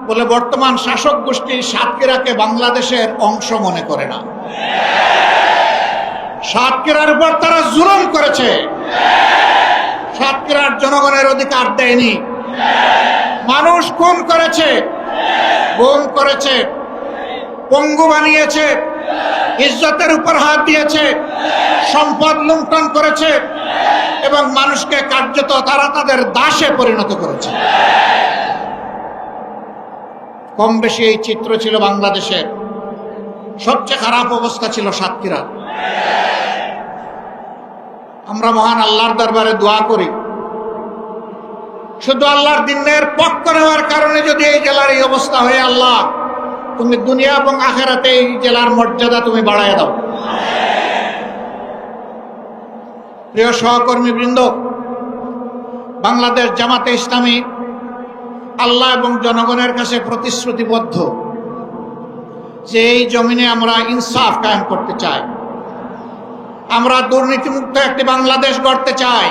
বলে বর্তমান শাসক গোষ্ঠী সাতক্ষীরাকে বাংলাদেশের অংশ মনে করে না। সাতক্ষীরার উপর তারা জুলুম করেছে, সাতক্ষীরার জনগণের অধিকার দেয়নি, মানুষ খুন করেছে, গুম করেছে, পঙ্গু বানিয়েছে, ইজ্জতের উপর হাত দিয়েছে, সম্পদ লুণ্ঠন করেছে এবং মানুষকে কার্যত তারা তাদের দাসে পরিণত করেছে। কম বেশি এই চিত্র ছিল বাংলাদেশের। সবচেয়ে খারাপ অবস্থা ছিল সাতক্ষীরা। আমরা মহান আল্লাহর দরবারে দোয়া করি, শুধু আল্লাহর দ্বীনের পক্ষ নেওয়ার কারণে যদি এই জেলার এই অবস্থা হয়, আল্লাহ তুমি দুনিয়া এবং আখিরাতে এই জেলার মর্যাদা তুমি বাড়ায় দাও। প্রিয় সহকর্মী বৃন্দ, বাংলাদেশ জামাতে ইসলামী আল্লাহ এবং জনগণের কাছে প্রতিশ্রুতিবদ্ধ যে এই জমিনে আমরা ইনসাফ কায়েম করতে চাই, আমরা দুর্নীতিমুক্ত একটি বাংলাদেশ গড়তে চাই,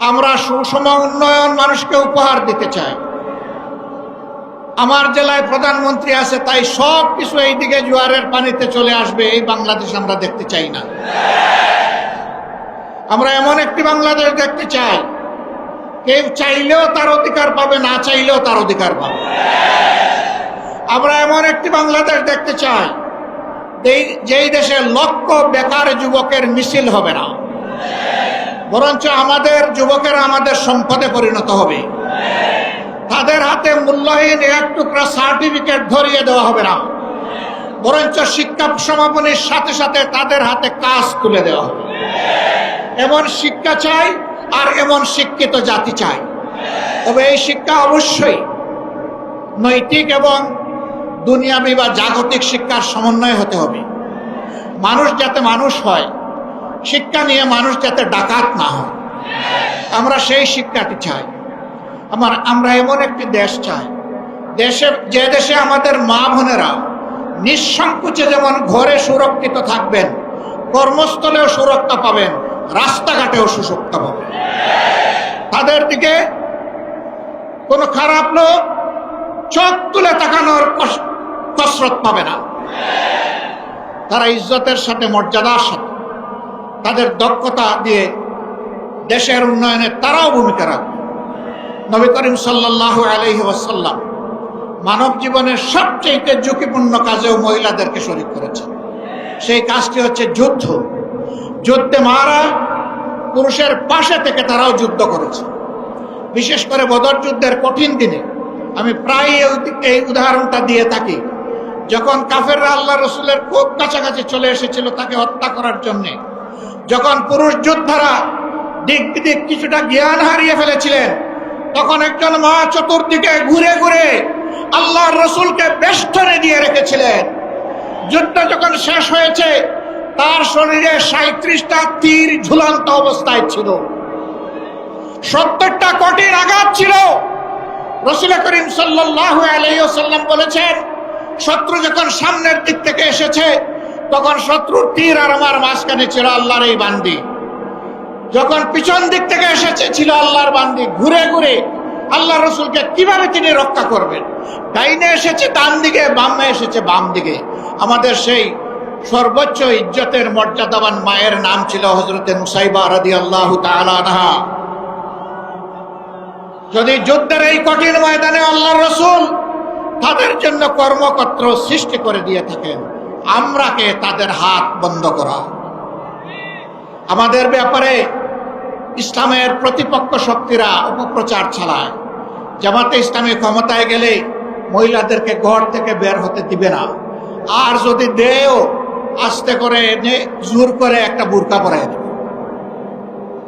আমরা সুষম উন্নয়ন মানুষকে উপহার দিতে চাই। আমার জেলায় প্রধানমন্ত্রী আছে, তাই সব কিছু এই দিকে জোয়ারের পানিতে চলে আসবে, এই বাংলাদেশ আমরা দেখতে চাই না। আমরা এমন একটি বাংলাদেশ দেখতে চাই, কেউ চাইলেও তার অধিকার পাবে, না চাইলেও তার অধিকার পাবে। আমরা এমন একটি বাংলাদেশ দেখতে চাই যেই দেশে লক্ষ বেকার যুবকের মিছিল হবে না, বরঞ্চ আমাদের যুবকেরা আমাদের সম্পদে পরিণত হবে। তাদের হাতে মূল্যহীন এক টুকরা সার্টিফিকেট ধরিয়ে দেওয়া হবে না, বরঞ্চ শিক্ষা সমাপনীর সাথে সাথে তাদের হাতে কাজ তুলে দেওয়া হবে। এমন শিক্ষা চাই আর এমন শিক্ষিত জাতি চাই। তবে এই শিক্ষা অবশ্যই নৈতিক এবং দুনিয়াবি বা জাগতিক শিক্ষার সমন্বয় হতে হবে। মানুষ যাতে মানুষ হয়, শিক্ষা নিয়ে মানুষ যাতে ডাকাত না হয়, আমরা সেই শিক্ষাটি চাই। আমরা এমন একটি দেশ চাই, যে দেশে আমাদের মা বোনেরা নিঃসংকোচে যেমন ঘরে সুরক্ষিত থাকবেন, কর্মস্থলেও সুরক্ষা পাবেন, রাস্তাঘাটেও সুরক্ষা পাবেন। তাদের দিকে কোনো খারাপ লোক চোখ তুলে তাকানোর কসরত পাবে না। তারা ইজ্জতের সাথে, মর্যাদার সাথে, তাদের দক্ষতা দিয়ে দেশের উন্নয়নে তারাও ভূমিকা রাখবে। নবী করিম সাল্লাল্লাহু আলাইহি ওয়াসাল্লাম মানব জীবনের সবচেয়ে ঝুঁকিপূর্ণ কাজেও মহিলাদেরকে শরীক করেছেন। সেই কাজটি হচ্ছে যুদ্ধ। যুদ্ধে মারা পুরুষের পাশে থেকে তারাও যুদ্ধ করেছে। বিশেষ করে বদর যুদ্ধের কঠিন দিনে আমি প্রায় এই উদাহরণটা দিয়ে থাকি। যখন কাফেররা আল্লাহ রসুলের খুব কাছাকাছি চলে এসেছিল তাকে হত্যা করার জন্য, যখন পুরুষ যোদ্ধারা দিক বিদিক কিছুটা জ্ঞান হারিয়ে ফেলেছিলেন, তখন একজন মা চতুর্দিকে ঘুরে ঘুরে আল্লাহর রসুলকে বেষ্টনে দিয়ে রেখেছিলেন। যুদ্ধ যখন শেষ হয়েছে, তার শরীরে 37টা তীর ঝুলন্ত অবস্থায় ছিল, 70টা কঠিন আঘাত ছিল। রাসূল করিম সাল্লাল্লাহু আলাইহি ওয়াসাল্লাম বলেছেন, শত্রু যখন সামনের দিক থেকে এসেছে, তখন শত্রুর তীর আর আমার মাঝখানে ছিল আল্লাহর এই বান্দি। যখন পিছন দিক থেকে এসেছে, ছিল আল্লাহর বান্দি। ঘুরে ঘুরে আল্লাহ রসুলকে কিভাবে তিনি রক্ষা করবেন? ডাইনে এসেছে ডান দিকে, বামে এসেছে বাম দিকে। আমাদের সেই সর্বোচ্চ ইজ্জতের মর্যাদাবান মায়ের নাম ছিল হযরতে নুসাইবা রাদিয়াল্লাহু তাআলা আনহা। যদি যুদ্ধের এই কঠিন ময়দানে আল্লাহর রসুল তাদের জন্য কর্মক্ষেত্র সৃষ্টি করে দিয়ে থাকেন, আমরা কে তাদের হাত বন্ধ করা? আমাদের ব্যাপারে ইসলামের প্রতিপক্ষ শক্তিরা অপপ্রচার চালায়। জামাতে ইসলামী ক্ষমতায় গেলে মহিলাদেরকে ঘর থেকে বের হতে দিবে না, আর যদি দেও আস্তে করে জোর করে একটা বুরকা পরায় দেবে।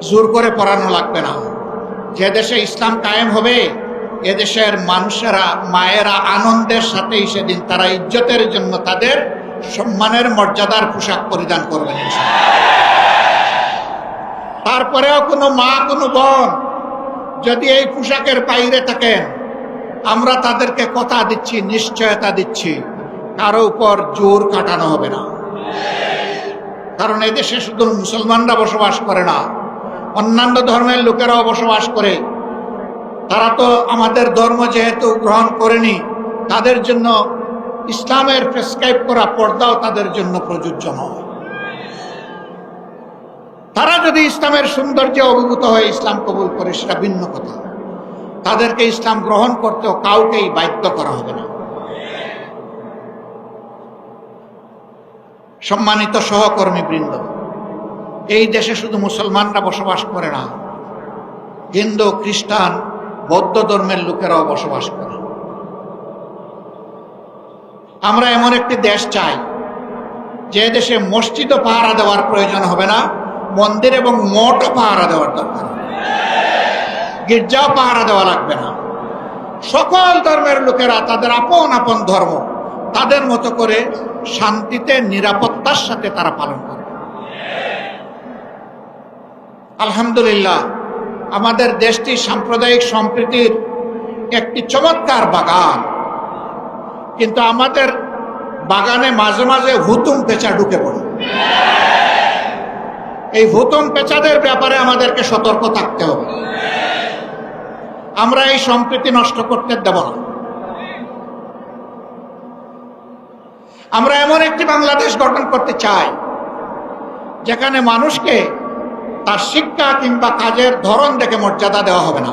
জোর করে পরানো লাগবে না। যে দেশে ইসলাম কায়েম হবে, এদেশের মানুষেরা, মায়েরা আনন্দের সাথেই সেদিন তারা ইজ্জতের জন্য তাদের সম্মানের মর্যাদার পোশাক পরিধান করবেন। তারপরেও কোনো মা, কোনো বোন যদি এই পোশাকের বাইরে থাকেন, আমরা তাদেরকে কথা দিচ্ছি, নিশ্চয়তা দিচ্ছি, কারো উপর জোর কাটানো হবে না। কারণ এদেশে শুধু মুসলমানরা বসবাস করে না, অন্যান্য ধর্মের লোকেরাও বসবাস করে। তারা তো আমাদের ধর্ম যেহেতু গ্রহণ করেনি, তাদের জন্য ইসলামের প্রেসক্রাইব করা পর্দাও তাদের জন্য প্রযোজ্য নয়। তারা যদি ইসলামের সৌন্দর্যে অভিভূত হয়ে ইসলাম কবুল করে সেটা ভিন্ন কথা, তাদেরকে ইসলাম গ্রহণ করতেও কাউকেই বাধ্য করা হবে না। সম্মানিত সহকর্মী বৃন্দ, এই দেশে শুধু মুসলমানরা বসবাস করে না, হিন্দু, খ্রিস্টান, বৌদ্ধ ধর্মের লোকেরাও বসবাস করে। আমরা এমন একটি দেশ চাই যে দেশে মসজিদও পাহারা দেওয়ার প্রয়োজন হবে না, মন্দির এবং মঠও পাহারা দেওয়ার দরকার, গির্জাও পাহারা দেওয়া লাগবে না। সকল ধর্মের লোকেরা তাদের আপন আপন ধর্ম তাদের মতো করে শান্তিতে নিরাপত্তার সাথে তারা পালন করে। আলহামদুলিল্লাহ, আমাদের দেশটি সাম্প্রদায়িক সম্প্রীতির একটি চমৎকার বাগান, কিন্তু আমাদের বাগানে মাঝে মাঝে হুতুম পেঁচা ঢুকে পড়ে। এই হুতুম পেঁচাদের ব্যাপারে আমাদেরকে সতর্ক থাকতে হবে। আমরা এই সম্প্রীতি নষ্ট করতে দেব না। আমরা এমন একটি বাংলাদেশ গঠন করতে চাই যেখানে মানুষকে তার শিক্ষা কিংবা কাজের ধরন দেখে মর্যাদা দেওয়া হবে না,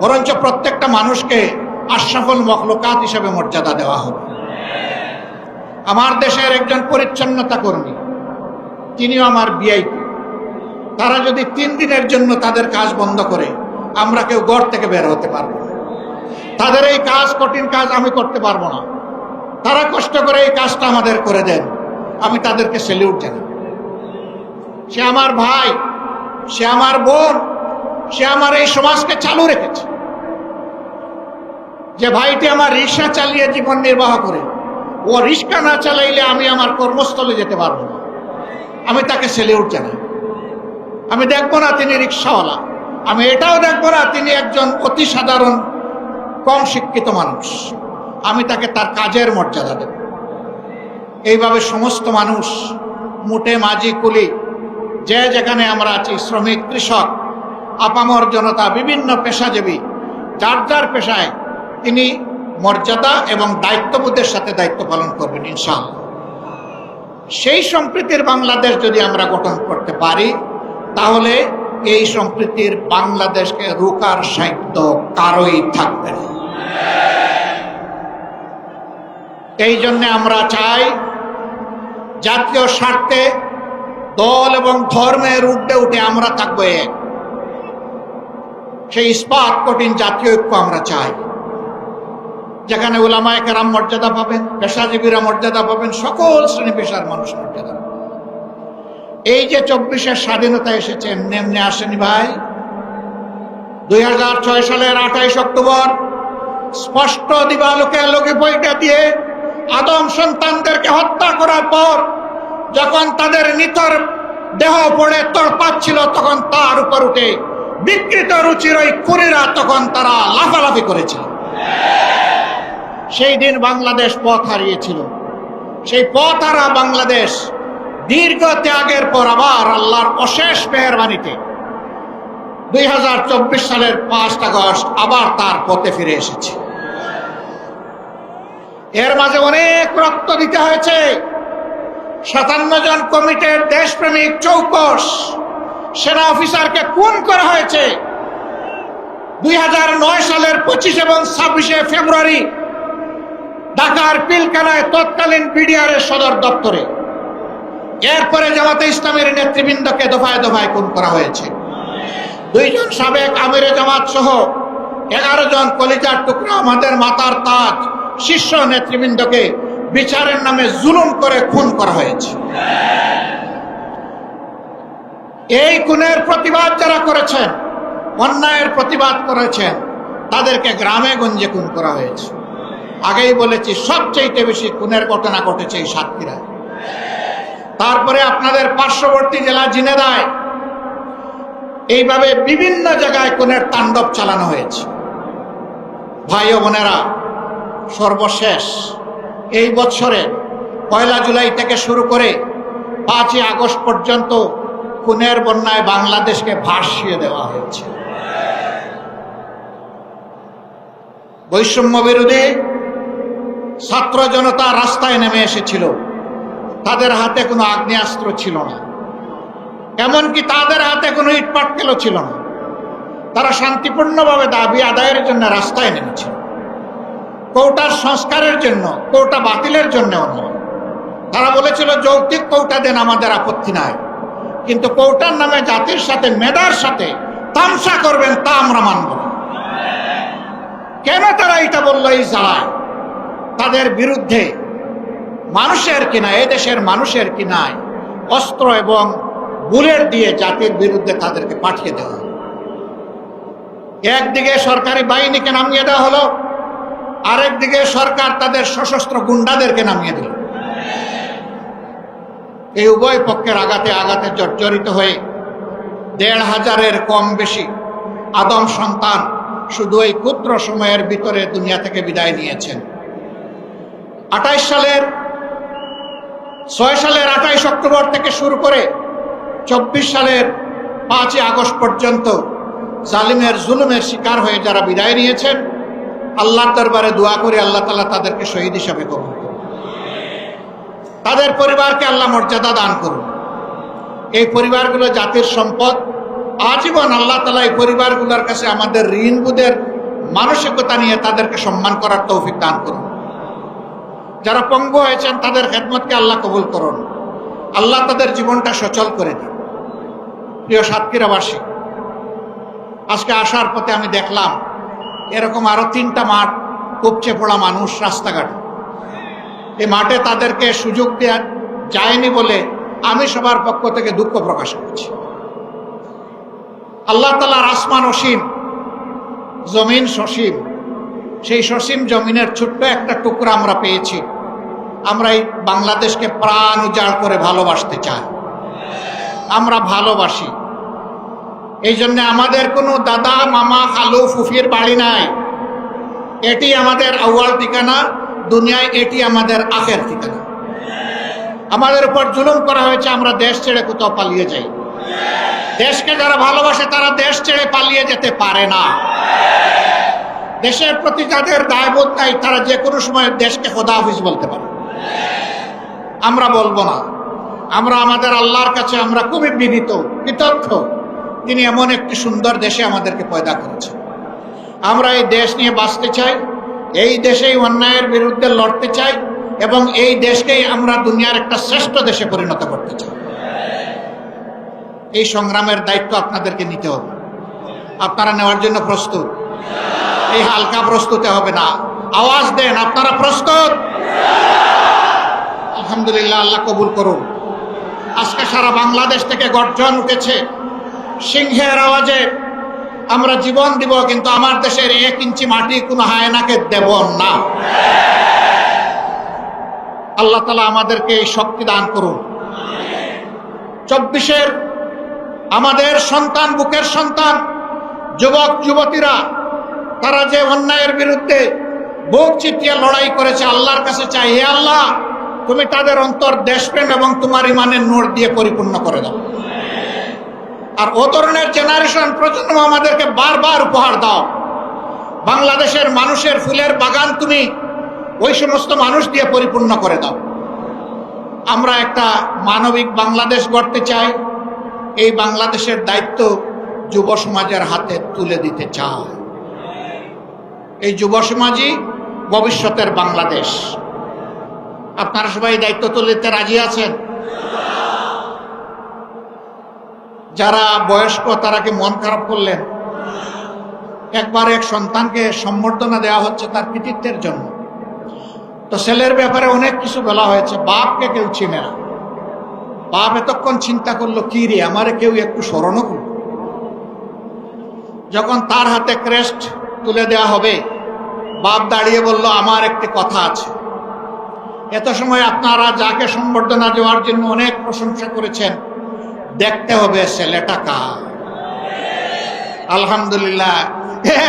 বরঞ্চ প্রত্যেকটা মানুষকে আশরাফুল মখলুকাত হিসেবে মর্যাদা দেওয়া হবে। আমার দেশের একজন পরিচ্ছন্নতা কর্মী, তিনিও আমার ভিআইপি। তারা যদি 3 দিনের জন্য তাদের কাজ বন্ধ করে, আমরা কেউ ঘর থেকে বের হতে পারবো না। তাদের এই কাজ, কঠিন কাজ আমি করতে পারবো না। তারা কষ্ট করে এই কাজটা আমাদের করে দেন, আমি তাদেরকে স্যালিউট জানাই। সে আমার ভাই, সে আমার বোন, সে আমার এই সমাজকে চালু রেখেছে। যে ভাইটি আমার রিক্সা চালিয়ে জীবন নির্বাহ করে, ও রিক্সা না চালাইলে আমি আমার কর্মস্থলে যেতে পারবো না, আমি তাকে স্যালিউট জানাই। আমি দেখবো না তিনি রিক্সাওয়ালা, আমি এটাও দেখবো না তিনি একজন অতি সাধারণ কম শিক্ষিত মানুষ, আমি তাকে তার কাজের মর্যাদা দেব। এইভাবে সমস্ত মানুষ, মুটে মাঝি কুলি, যে যেখানে আমরা আছি, শ্রমিক, কৃষক, আপামর জনতা, বিভিন্ন পেশাজীবী, যার যার পেশায় তিনি মর্যাদা এবং দায়িত্ববোধের সাথে দায়িত্ব পালন করবেন ইনশাআল্লাহ। সেই সম্প্রীতির বাংলাদেশ যদি আমরা গঠন করতে পারি, তাহলে এই সম্প্রীতির বাংলাদেশকে রোকার সাহিত্য কারোই থাকবে না। এই জন্য আমরা চাই জাতীয় স্বার্থে দল এবং ধর্মের ঊর্ধ্বে উঠে আমরা থাকবো এক। সেই ইস্পাত কঠিন জাতীয় ঐক্য আমরা চাই, যেখানে উলামায়ে কেরাম মর্যাদা পাবেন, পেশাজীবীরা মর্যাদা পাবেন, সকল শ্রেণী পেশার মানুষ মর্যাদা পাবেন। এই যে 24-এর স্বাধীনতা এসেছে, এমনি এমনি আসেনি ভাই। 2006 সালের 28 অক্টোবর স্পষ্ট দিবালোকে লোকে বইটা দিয়ে আদম সন্তানদেরকে হত্যা করার পর যখন তাদের নিথর দেহ পড়ে তড়পাচ্ছিল, তখন তার উপর উঠে বিকৃত রুচির ওই খুনিরা তখন তারা লাফালাফি করেছিল। সেই দিন বাংলাদেশ পথ হারিয়েছিল। সেই পথ হারা বাংলাদেশ দীর্ঘ ত্যাগের পর আবার আল্লাহর অশেষ মেহেরবানিতে 2024 সালের 5 আগস্ট আবার তার পথে ফিরে এসেছে। এর মাঝে অনেক রক্ত দিতে হয়েছে। 57 জন কমিটির দেশপ্রেমিক চৌকস সেনা অফিসারকে খুন করা হয়েছে 2009 সালের 25 এবং 26 ফেব্রুয়ারি ঢাকার পিলখানায় তৎকালীন বিডিআরের সদর দপ্তরে। এরপরে জামাতে ইসলামের নেতৃবৃন্দকে দফায় দফায় খুন করা হয়েছে। 2 জন সাবেক আমিরে জামাত সহ 11 জন কলিজার টুকরা, আমাদের মাতার তাজ শীর্ষ নেতৃবৃন্দকে বিচারের নামে জুলুম করে খুন করা হয়েছে। এই খুনের প্রতিবাদ যারা করেছেন, অন্যায়ের প্রতিবাদ করেছেন, তাদেরকে গ্রামে গঞ্জে খুন করা হয়েছে। আগেই বলেছি, সবচেয়ে বেশি খুনের ঘটনা ঘটেছে এই সাতক্ষীরায়। তারপরে আপনাদের পার্শ্ববর্তী জেলা ঝিনাইদহে এইভাবে বিভিন্ন জায়গায় খুনের তাণ্ডব চালানো হয়েছে। ভাই ও বোনেরা, সর্বশেষ এই বছরে 1 জুলাই থেকে শুরু করে 5 আগস্ট পর্যন্ত খুনের বন্যায় বাংলাদেশকে ভাসিয়ে দেওয়া হয়েছে। বৈষম্য বিরোধী ছাত্র জনতা রাস্তায় নেমে এসেছিল। তাদের হাতে কোনো আগ্নেয়াস্ত্র ছিল না, এমনকি তাদের হাতে কোনো ইটপাটকেলও ছিল না। তারা শান্তিপূর্ণভাবে দাবি আদায়ের জন্য রাস্তায় নেমেছিল। কোটার সংস্কারের জন্য, কোটা বাতিলের জন্যও নয়। তারা বলেছিল যৌক্তিক কোটা দেন, আমাদের আপত্তি নাই, কিন্তু কোটার নামে জাতির সাথে, মেধার সাথে তামসা করবেন তা আমরা মানব না। কেন তারা এটা বললো? এই জ্বালায় তাদের বিরুদ্ধে মানুষের কিনা, এদেশের মানুষের কিনায় অস্ত্র এবং বুলেট দিয়ে জাতির বিরুদ্ধে তাদেরকে পাঠিয়ে দেওয়া। একদিকে সরকারি বাহিনীকে নামিয়ে দেওয়া হলো, আরেকদিকে সরকার তাদের সশস্ত্র গুন্ডাদেরকে নামিয়ে দিল। এই উভয় পক্ষের আঘাতে আঘাতে জর্জরিত হয়ে ১৫০০-এর কম বেশি আদম সন্তান শুধু এই ক্ষুদ্র সময়ের ভিতরে দুনিয়া থেকে বিদায় নিয়েছেন। ৬ সালের ২৮ অক্টোবর থেকে শুরু করে ২৪ সালের ৫ই আগস্ট পর্যন্ত জালিমের জুলুমের শিকার হয়ে যারা বিদায় নিয়েছেন, আল্লাহর দরবারে দোয়া করে আল্লাহ তাআলা তাদেরকে শহীদ হিসাবে কবুল করুন। তাদের পরিবারকে আল্লাহ মর্যাদা দান করুন। এই পরিবারগুলো জাতির সম্পদ। আজীবন আল্লাহ তাআলা এই পরিবারগুলোর কাছে আমাদের ঋণবোধের মানসিকতা নিয়ে তাদেরকে সম্মান করার তৌফিক দান করুন। যারা পঙ্গু হয়েছেন তাদের খেদমতকে আল্লাহ কবুল করুন। আল্লাহ তাদের জীবনটা সচল করে দিন। প্রিয় সাতক্ষীরাবাসী, আজকে আসার পথে আমি দেখলাম এরকম আরো ৩টা মাঠ উপচে পড়া মানুষ রাস্তাঘাটে। এই মাঠে তাদেরকে সুযোগ দেওয়া যায়নি বলে আমি সবার পক্ষ থেকে দুঃখ প্রকাশ করছি। আল্লাহ তাআলার আসমান অসীম, জমিন সসীম। সেই সসীম জমিনের ছোট্ট একটা টুকরা আমরা পেয়েছি। আমরা এই বাংলাদেশকে প্রাণ উজাড় করে ভালোবাসতে চাই। আমরা ভালোবাসি। এই জন্য আমাদের কোনো দাদা, মামা, খালু, ফুফির বাড়ি নাই। এটি আমাদের আউয়াল ঠিকানা, দুনিয়ায় এটি আমাদের আখের ঠিকানা। আমাদের উপর জুলুম করা হয়েছে, আমরা দেশ ছেড়ে কোথাও পালিয়ে যাই। দেশকে যারা ভালোবাসে তারা দেশ ছেড়ে পালিয়ে যেতে পারে না। দেশের প্রতি যাদের দায়বোধ নাই তারা যে কোনো সময় দেশকে খোদা হাফিজ বলতে পারে। আমরা বলবো না। আমরা আমাদের আল্লাহর কাছে আমরা খুবই বিনীত, কৃতজ্ঞ। তিনি এমন একটি সুন্দর দেশে আমাদেরকে পয়দা করেছেন। আমরা এই দেশ নিয়ে বাঁচতে চাই, এই দেশেই অন্যায়ের বিরুদ্ধে লড়তে চাই এবং এই দেশকেই আমরা দুনিয়ার একটা শ্রেষ্ঠ দেশে পরিণত করতে চাই। এই সংগ্রামের দায়িত্ব আপনাদেরকে নিতে হবে। আপনারা নেওয়ার জন্য প্রস্তুত? এই হালকা প্রস্তুতে হবে না। আওয়াজ দেন, আপনারা প্রস্তুত? আলহামদুলিল্লাহ, আল্লাহ কবুল করুন। আজকে সারা বাংলাদেশ থেকে গর্জন উঠেছে সিংহের আওয়াজে। আমরা জীবন দিব, কিন্তু আমার দেশের 1 ইঞ্চি মাটি কোনো হায়নাকে দেব না। আল্লাহ তাআলা আমাদেরকে এই শক্তি দান করুন। 24-এর আমাদের সন্তান, বুকের সন্তান, যুবক যুবতীরা, তারা যে অন্যায়ের বিরুদ্ধে বুক চিতিয়ে লড়াই করেছে, আল্লাহর কাছে চাই, হে আল্লাহ, তুমি তাদের অন্তর দেশপ্রেম এবং তোমার ইমানের নূর দিয়ে পরিপূর্ণ করে দাও। আর ও ধরনের জেনারেশন, প্রজন্ম আমাদেরকে বারবার উপহার দাও। বাংলাদেশের মানুষের ফুলের বাগান তুমি ওই সমস্ত মানুষ দিয়ে পরিপূর্ণ করে দাও। আমরা একটা মানবিক বাংলাদেশ গড়তে চাই। এই বাংলাদেশের দায়িত্ব যুব সমাজের হাতে তুলে দিতে চাই। এই যুব সমাজই ভবিষ্যতের বাংলাদেশ। আপনারা সবাই দায়িত্ব তুলে দিতে রাজি আছেন? যারা বয়স্ক তারা কি মন খারাপ করলেন? একবার এক সন্তানকে সম্বর্ধনা দেওয়া হচ্ছে তার কৃতিত্বের জন্য। তো ছেলের ব্যাপারে অনেক কিছু বলা হয়েছে। বাপকে কেউ চিনে না। বাপ এতক্ষণ চিন্তা করলো, কি রে, আমারে কেউ একটু স্মরণও করল। যখন তার হাতে ক্রেস্ট তুলে দেওয়া হবে, বাপ দাঁড়িয়ে বলল, আমার একটি কথা আছে। এত সময় আপনারা যাকে সম্বর্ধনা দেওয়ার জন্য অনেক প্রশংসা করেছেন, দেখতে হবে ছেলেটা কার। আলহামদুলিল্লাহ,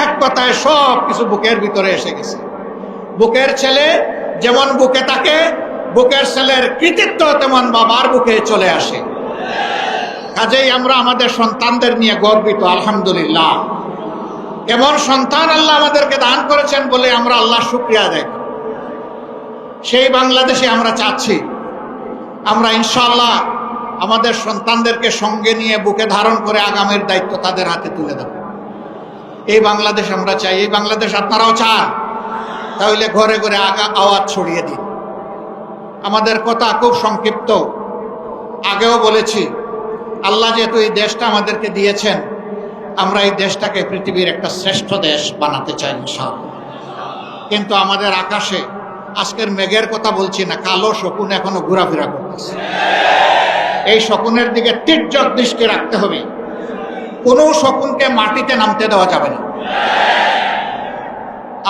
এক কথায় সব কিছু বুকের ভিতরে এসে গেছে। বুকের ছেলে যেমন বুকে থাকে, বুকের ছেলের কৃতিত্ব তেমন বাবার বুকে চলে আসে। কাজেই আমরা আমাদের সন্তানদের নিয়ে গর্বিত। আলহামদুলিল্লাহ। এমন সন্তান আল্লাহ আমাদেরকে দান করেছেন বলে আমরা আল্লাহর শুকরিয়া আদায় করি। সেই বাংলাদেশে আমরা চাচ্ছি, আমরা ইনশাআল্লাহ আমাদের সন্তানদেরকে সঙ্গে নিয়ে বুকে ধারণ করে আগামীর দায়িত্ব তাদের হাতে তুলে দেব। এই বাংলাদেশ আমরা চাই। এই বাংলাদেশ আপনারাও চান? তাহলে ঘরে ঘরে আওয়াজ ছড়িয়ে দিন। আমাদের কথা খুব সংক্ষিপ্ত, আগেও বলেছি, আল্লাহ যেহেতু এই দেশটা আমাদেরকে দিয়েছেন, আমরা এই দেশটাকে পৃথিবীর একটা শ্রেষ্ঠ দেশ বানাতে চাই ইনশাআল্লাহ। কিন্তু আমাদের আকাশে আজকের মেঘের কথা বলছি না, কালো শকুন এখনো ঘোরাফেরা করতেছে। এই শকুনের দিকে তীর্যক দৃষ্টি রাখতে হবে। কোনো শকুনকে মাটিতে নামতে দেওয়া যাবে না।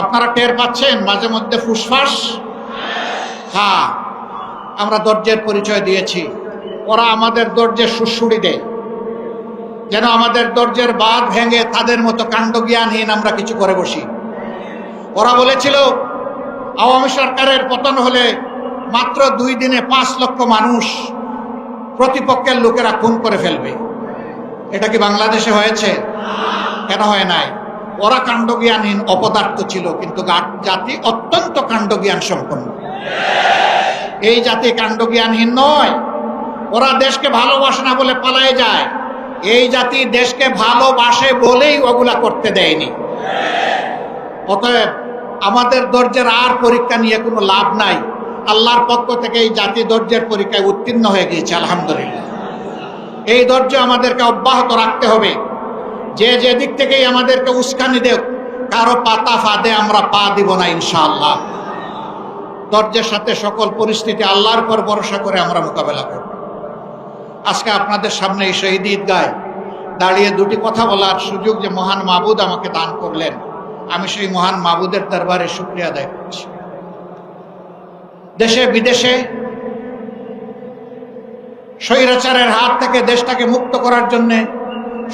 আপনারা টের পাচ্ছেন মাঝে মধ্যে ফুসফাস? হ্যাঁ, আমরা ধৈর্যের পরিচয় দিয়েছি, ওরা আমাদের ধৈর্যের সুড়সুড়ি দেয়, যেন আমাদের ধৈর্যের বাঁধ ভেঙে তাদের মতো কাণ্ডজ্ঞানহীন আমরা কিছু করে বসি। ওরা বলেছিল আওয়ামী সরকারের পতন হলে মাত্র 2 দিনে 5 লক্ষ মানুষ প্রতিপক্ষের লোকেরা খুন করে ফেলবে। এটা কি বাংলাদেশে হয়েছে? কেন হয় নাই? ওরা কাণ্ডজ্ঞানহীন অপদার্থ ছিল, কিন্তু জাতি অত্যন্ত কাণ্ডজ্ঞান সম্পন্ন। এই জাতি কাণ্ডজ্ঞানহীন নয়। ওরা দেশকে ভালোবাসে না বলে পালায়ে যায়। এই জাতি দেশকে ভালোবাসে বলেই ওগুলা করতে দেয়নি। অতএব আমাদের ধৈর্যের আর পরীক্ষা নিয়ে কোনো লাভ নাই। আল্লাহর পক্ষ থেকে এই জাতি ধৈর্যের পরীক্ষায় উত্তীর্ণ হয়ে গিয়েছে, আলহামদুলিল্লাহ। এই ধৈর্য আমাদেরকে অব্যাহত রাখতে হবে। যে দিক থেকেই আমাদেরকে উস্কানি দেখ, কারো পাতা ফাঁদে আমরা পা দিব না ইনশাআল্লাহ। ধৈর্যের সাথে সকল পরিস্থিতি আল্লাহর উপর ভরসা করে আমরা মোকাবেলা করব। আজকে আপনাদের সামনে এই শহীদ ঈদগায় দাঁড়িয়ে 2টি কথা বলার সুযোগ যে মহান মাবুদ আমাকে দান করলেন, আমি সেই মহান মাবুদের দরবারে শুকরিয়া আদায় করছি। দেশে বিদেশে স্বৈরাচারের হাত থেকে দেশটাকে মুক্ত করার জন্য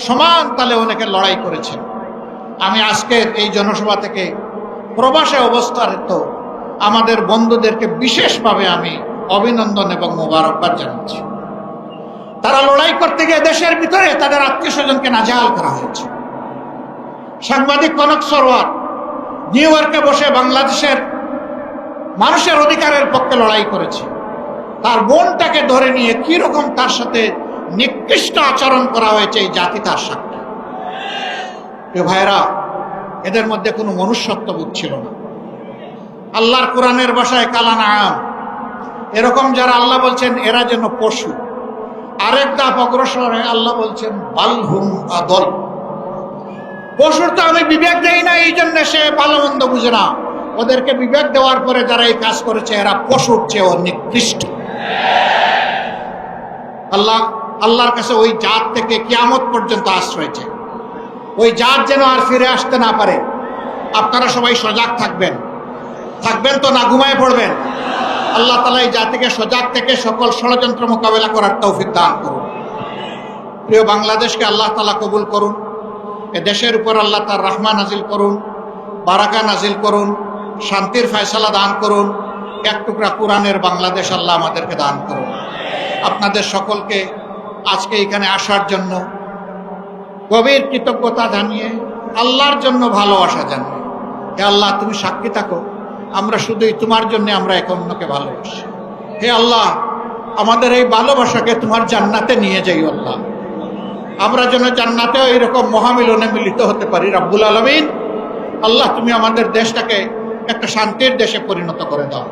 সমান তালে অনেকে লড়াই করেছেন। আমি আজকের এই জনসভা থেকে প্রবাসে অবস্থারত আমাদের বন্ধুদেরকে বিশেষভাবে আমি অভিনন্দন এবং মোবারকবাদ জানাচ্ছি। তারা লড়াই করতে গিয়ে দেশের ভিতরে তাদের আত্মীয় স্বজনকে নাজেহাল করা হয়েছে। সাংবাদিক কনক সরোয়ার নিউ ইয়র্কে বসে বাংলাদেশের মানুষের অধিকারের পক্ষে লড়াই করেছে। তার বোনটাকে ধরে নিয়ে কি রকম তার সাথে নিকৃষ্ট আচরণ করা হয়েছে এই জাতি তার সাথে। প্রিয় ভাইরা, এদের মধ্যে কোনো মনুষ্যত্ববোধ ছিল না। আল্লাহর কোরআনের ভাষায় কালানাম, এরকম যারা আল্লাহ বলছেন এরা যেন পশু। আরেক ধাপ অগ্রসরে আল্লাহ বলছেন বালহুম আদল। পশুর তো আমি বিবেক দেই না, এই জন্য সে ভালো মন্দ বুঝে না। ওদেরকে বিবেক দেওয়ার পরে যারা এই কাজ করেছে এরা পশুর চেয়েও নিকৃষ্ট। আল্লাহর কাছে ওই জাত থেকে কিয়ামত পর্যন্ত আশ্রয় চাই। ওই জাত যেন আর ফিরে আসতে না পারে। আপনারা সবাই সজাগ থাকবেন তো না ঘুমায় পড়বেন? আল্লাহ তাআলা এই জাতিকে সজাগ থেকে সকল ষড়যন্ত্র মোকাবেলা করার তৌফিক দান করুন। প্রিয় বাংলাদেশকে আল্লাহ তাআলা কবুল করুন। এ দেশের উপর আল্লাহ তার রহমত নাজিল করুন, বারাকা নাজিল করুন, শান্তির ফয়সালা দান করুন। এক টুকরা কোরআনের বাংলাদেশ আল্লাহ আমাদেরকে দান করুন। আপনাদের সকলকে আজকে এখানে আসার জন্য গভীর কৃতজ্ঞতা জানিয়ে, আল্লাহর জন্য ভালোবাসা জানিয়ে, হে আল্লাহ তুমি সাক্ষী থাকো, আমরা শুধুই তোমার জন্য আমরা এক অন্যকে ভালোবাসি। হে আল্লাহ, আমাদের এই ভালোবাসাকে তোমার জান্নাতে নিয়ে যাই আল্লাহ। আমরা যেন জান্নাতেও এইরকম মহামিলনে মিলিত হতে পারি রব্বুল আলামিন। আল্লাহ তুমি আমাদের দেশটাকে একটা শান্তির দেশে পরিণত করে দাও।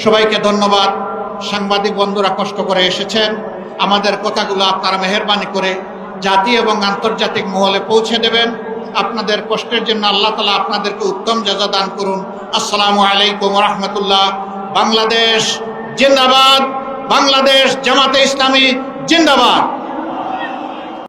সবাইকে ধন্যবাদ। সাংবাদিক বন্ধুরা কষ্ট করে এসেছেন, আমাদের কথাগুলো আপনারা মেহেরবানি করে জাতি এবং আন্তর্জাতিক মহলে পৌঁছে দেবেন। আপনাদের কষ্টের জন্য আল্লাহ তাআলা আপনাদেরকে উত্তম জাযা দান করুন। আসসালামু আলাইকুম ওয়া রাহমাতুল্লাহ। বাংলাদেশ জিন্দাবাদ, বাংলাদেশ জামাতে ইসলামী জিন্দাবাদ।